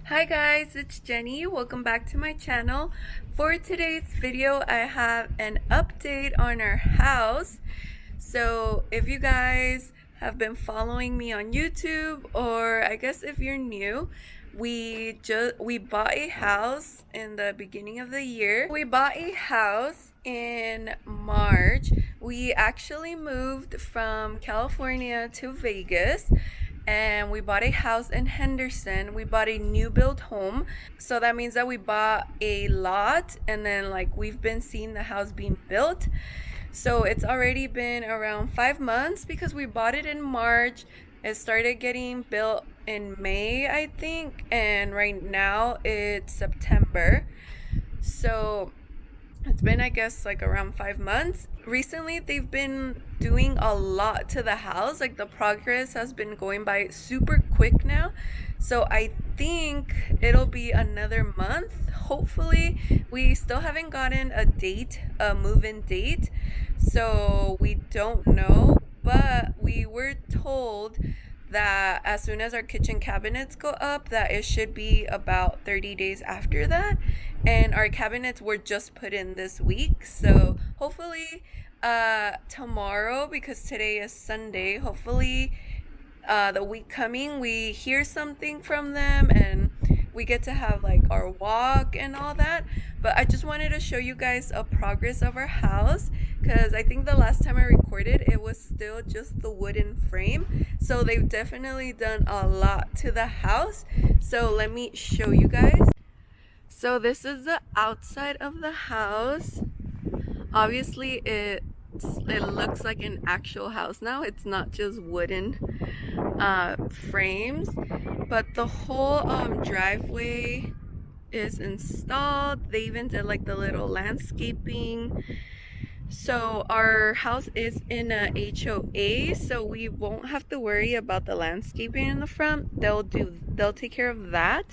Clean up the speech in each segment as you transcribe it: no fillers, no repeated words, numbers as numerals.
Hi guys, it's Jenny. Welcome back to my channel. For today's video, I have an update on our house. So if you guys have been following me on YouTube, or I guess if you're new, we bought a house in the beginning of the year. We bought a house in March. We actually moved from California to Vegas, and we bought a house in Henderson. We bought a new build home. So that means that we bought a lot, and then like we've been seeing the house being built. So it's already been around 5 months because we bought it in March. It started getting built in May, I think, and right now it's September. So it's been, I guess, like around 5 months. Recently, they've been doing a lot to the house. Like the progress has been going by super quick now. So I think it'll be another month. Hopefully, we still haven't gotten a date, a move-in date. So we don't know, but we were told that as soon as our kitchen cabinets go up, that it should be about 30 days after that. And our cabinets were just put in this week, so hopefully tomorrow, because today is Sunday, hopefully the week coming we hear something from them and we get to have like our walk and all that. But I just wanted to show you guys a progress of our house, because I think the last time I recorded it was still just the wooden frame. So they've definitely done a lot to the house. So let me show you guys. So this is the outside of the house. Obviously it looks like an actual house now. It's not just wooden frames, but the whole driveway is installed. They even did like the little landscaping. So our house is in a HOA, so we won't have to worry about the landscaping in the front. They'll take care of that.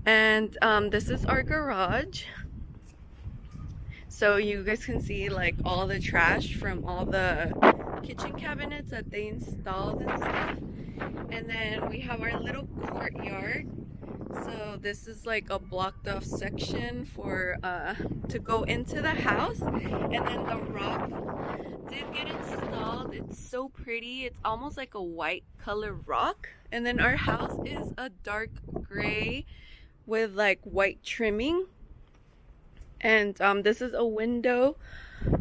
And this is our garage. So you guys can see like all the trash from all the kitchen cabinets that they installed and stuff. And then we have our little courtyard. So this is like a blocked off section for to go into the house. And then the rock did get installed. It's so pretty. It's almost like a white color rock. And then our house is a dark gray with like white trimming. And this is a window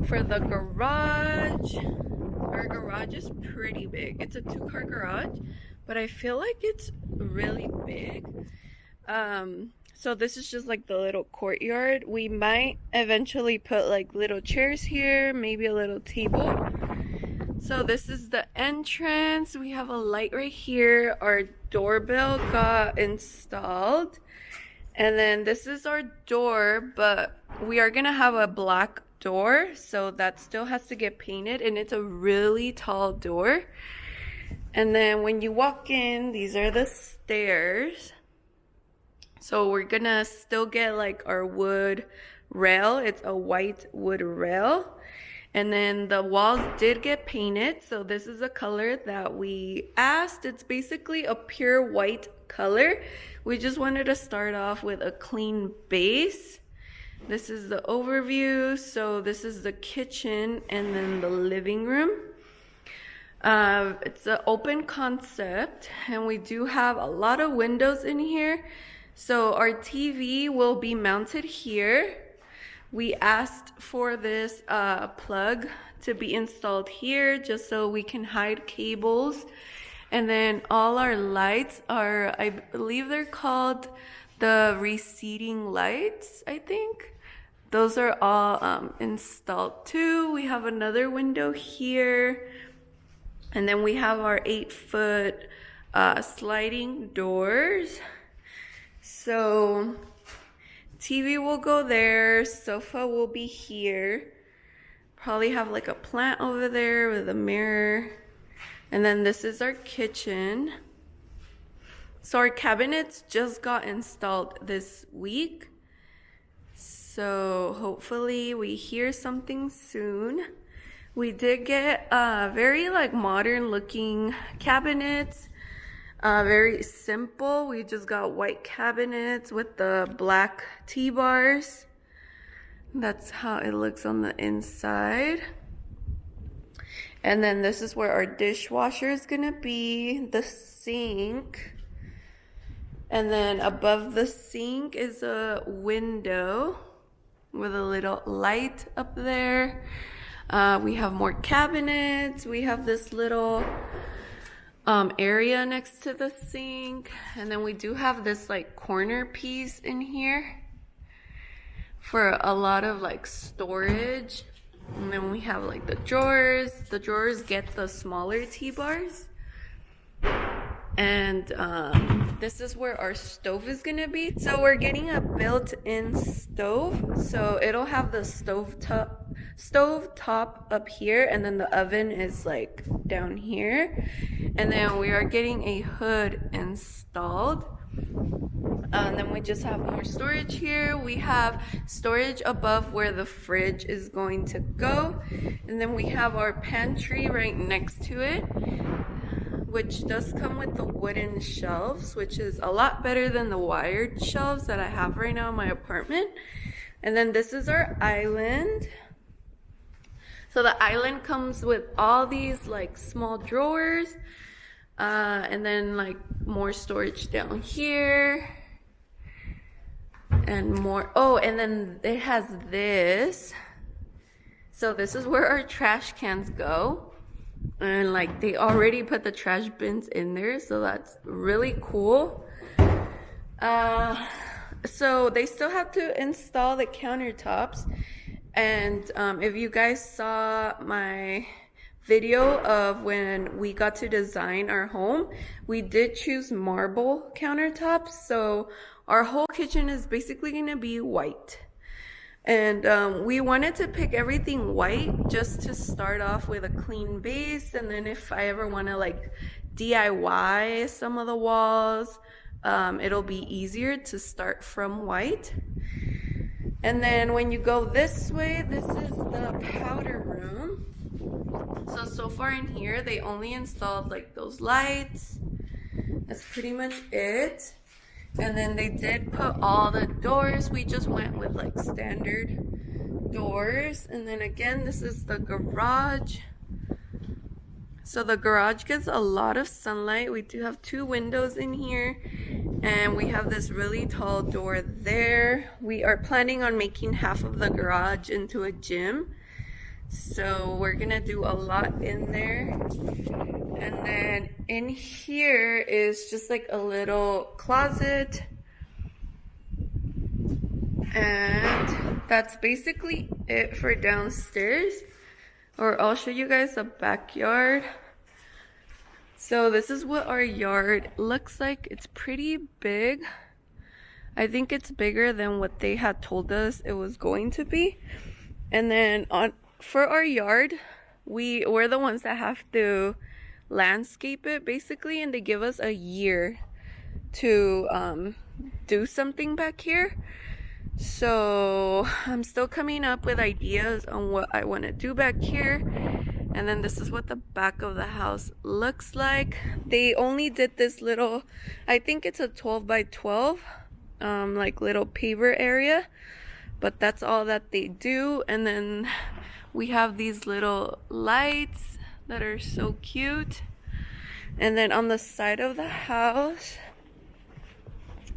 for the garage. Our garage is pretty big. It's a 2-car garage, but I feel like it's really big. So this is just like the little courtyard. We might eventually put like little chairs here, maybe a little table. So this is the entrance. We have a light right here. Our doorbell got installed. And then this is our door, but we are gonna have a black door, so that still has to get painted, and it's a really tall door. And then when you walk in, these are the stairs. So we're gonna still get like our wood rail. It's a white wood rail. And then the walls did get painted, so this is a color that we asked. It's basically a pure white color. We just wanted to start off with a clean base. This is the overview. So this is the kitchen and then the living room. It's an open concept, and we do have a lot of windows in here. So our TV will be mounted here. We asked for this plug to be installed here just so we can hide cables. And then all our lights are, I believe they're called the receding lights, I think. Those are all installed too. We have another window here. And then we have our 8-foot sliding doors. So TV will go there, sofa will be here. Probably have like a plant over there with a mirror. And then this is our kitchen. So our cabinets just got installed this week. So hopefully we hear something soon. We did get very like modern looking cabinets. Very simple. We just got white cabinets with the black T-bars. That's how it looks on the inside. And then this is where our dishwasher is gonna be, the sink. And then above the sink is a window with a little light up there. We have more cabinets. We have this little area next to the sink. And then we do have this like corner piece in here for a lot of like storage. And then we have like the drawers. The drawers get the smaller T-bars. And this is where our stove is gonna be. So we're getting a built-in stove. So it'll have the stove top up here, and then the oven is like down here. And then we are getting a hood installed. And then we just have more storage here. We have storage above where the fridge is going to go. And then we have our pantry right next to it, which does come with the wooden shelves, which is a lot better than the wired shelves that I have right now in my apartment. And then this is our island. So the island comes with all these like small drawers, and then like more storage down here. And more, oh, and then it has this. So this is where our trash cans go. And like they already put the trash bins in there, so that's really cool. So they still have to install the countertops. And if you guys saw my video of when we got to design our home, we did choose marble countertops. So our whole kitchen is basically gonna be white. And we wanted to pick everything white just to start off with a clean base. And then if I ever wanna like DIY some of the walls, it'll be easier to start from white. And then when you go this way, this is the powder room. So far in here, they only installed like those lights. That's pretty much it. And then they did put all the doors. We just went with like standard doors. And then again, this is the garage. So the garage gets a lot of sunlight. We do have 2 windows in here. And we have this really tall door there. We are planning on making half of the garage into a gym. So we're gonna do a lot in there. And then in here is just like a little closet. And that's basically it for downstairs. Or I'll show you guys the backyard. So this is what our yard looks like. It's pretty big. I think it's bigger than what they had told us it was going to be. And then for our yard, we're the ones that have to landscape it basically, and they give us a year to do something back here. So I'm still coming up with ideas on what I want to do back here. And then this is what the back of the house looks like. They only did this little, I think it's a 12 by 12 like little paver area, but that's all that they do. And then we have these little lights that are so cute. And then on the side of the house,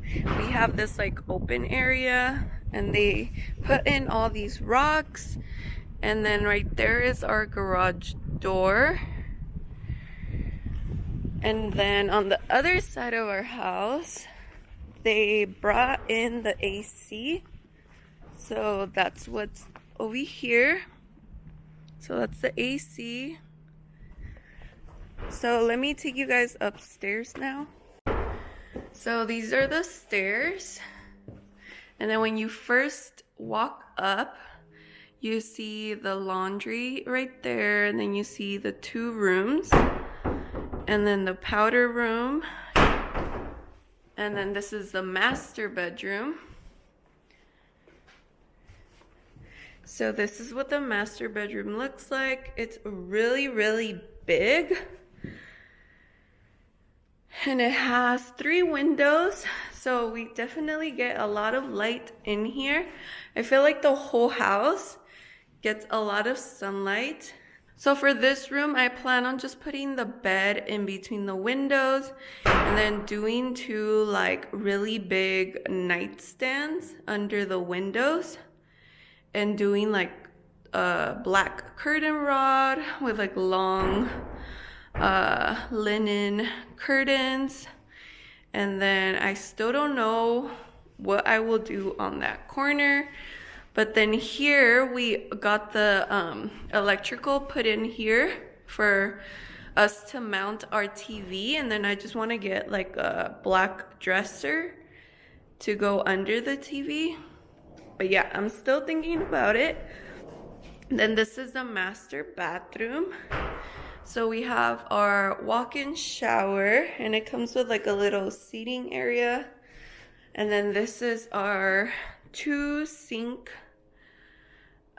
we have this like open area, and they put in all these rocks. And then right there is our garage door. And then on the other side of our house, they brought in the AC. So that's what's over here. So that's the AC. So let me take you guys upstairs now. So these are the stairs. And then when you first walk up, you see the laundry right there. And then you see the 2 rooms. And then the powder room. And then this is the master bedroom. So this is what the master bedroom looks like. It's really, really big. and it has 3 windows, so we definitely get a lot of light in here. I feel like the whole house gets a lot of sunlight. So for this room, I plan on just putting the bed in between the windows and then doing 2 like really big nightstands under the windows and doing like a black curtain rod with like long linen curtains. And then I still don't know what I will do on that corner. But then here we got the electrical put in here for us to mount our TV. And then I just want to get like a black dresser to go under the TV. But yeah, I'm still thinking about it. Then this is the master bathroom. So we have our walk-in shower, and it comes with like a little seating area. And then this is our 2 sink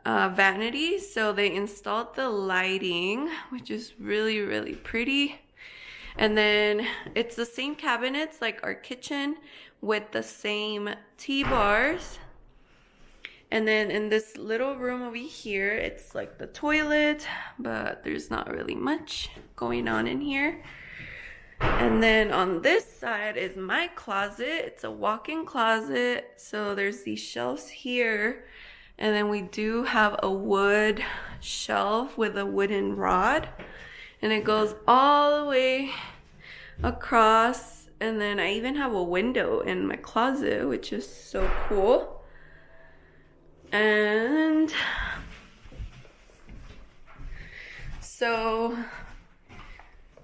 vanities. So they installed the lighting, which is really, really pretty. And then it's the same cabinets like our kitchen with the same T-bars. And then in this little room over here, it's like the toilet, but there's not really much going on in here. And then on this side is my closet. It's a walk-in closet. So there's these shelves here. And then we do have a wood shelf with a wooden rod. And it goes all the way across. And then I even have a window in my closet, which is so cool. And so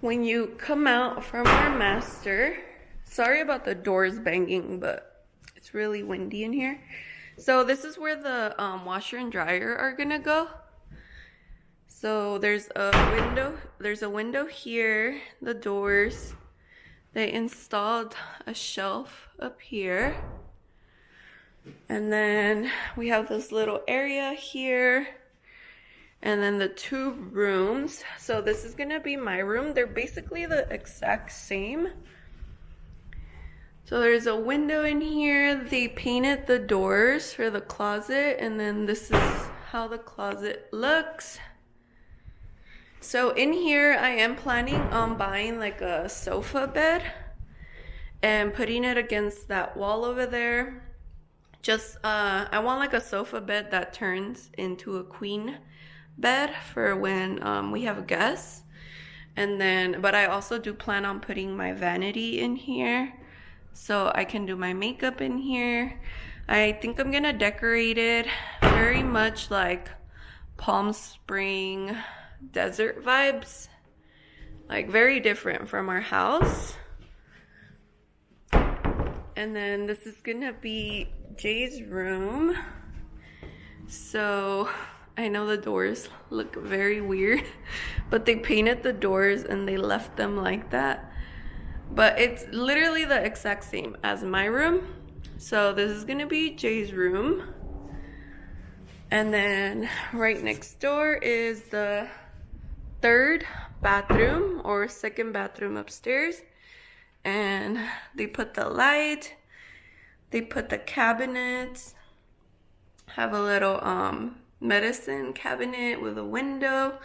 when you come out from our master, sorry about the doors banging, but it's really windy in here. So this is where the washer and dryer are gonna go. So there's a window here, the doors. They installed a shelf up here. And then we have this little area here. And then the 2 rooms. So this is gonna be my room. They're basically the exact same. So there's a window in here. They painted the doors for the closet. And then this is how the closet looks. So in here, I am planning on buying like a sofa bed and putting it against that wall over there. Just, I want like a sofa bed that turns into a queen bed for when we have guests. And then, but I also do plan on putting my vanity in here so I can do my makeup in here. I think I'm gonna decorate it very much like Palm Spring desert vibes. Like very different from our house. And then this is gonna be Jay's room. So I know the doors look very weird, but they painted the doors and they left them like that. But it's literally the exact same as my room. So this is gonna be Jay's room. And then right next door is the 3rd bathroom or 2nd bathroom upstairs. And they put the light, they put the cabinets, have a little medicine cabinet with a window.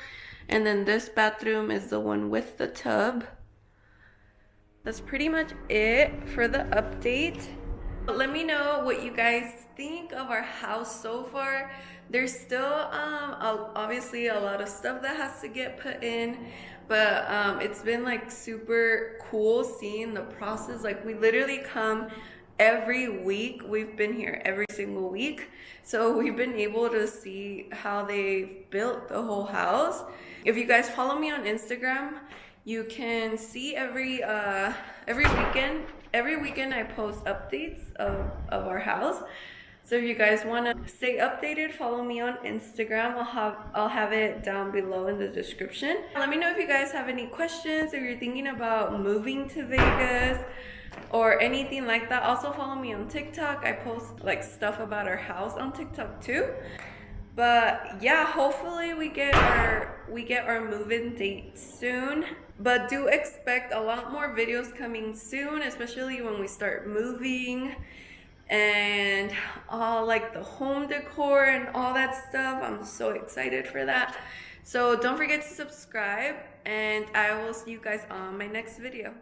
And then this bathroom is the one with the tub. That's pretty much it for the update. Let me know what you guys think of our house so far. There's still obviously a lot of stuff that has to get put in, but it's been like super cool seeing the process. Like we literally come every week. We've been here every single week, so we've been able to see how they've built the whole house. If you guys follow me on Instagram, you can see every weekend. Every weekend I post updates of our house. So if you guys want to stay updated, follow me on Instagram. I'll have it down below in the description. Let me know if you guys have any questions, if you're thinking about moving to Vegas or anything like that. Also follow me on TikTok. I post like stuff about our house on TikTok too. But yeah, hopefully we get our move-in date soon. But do expect a lot more videos coming soon, especially when we start moving and all like the home decor and all that stuff. I'm so excited for that. So don't forget to subscribe, and I will see you guys on my next video.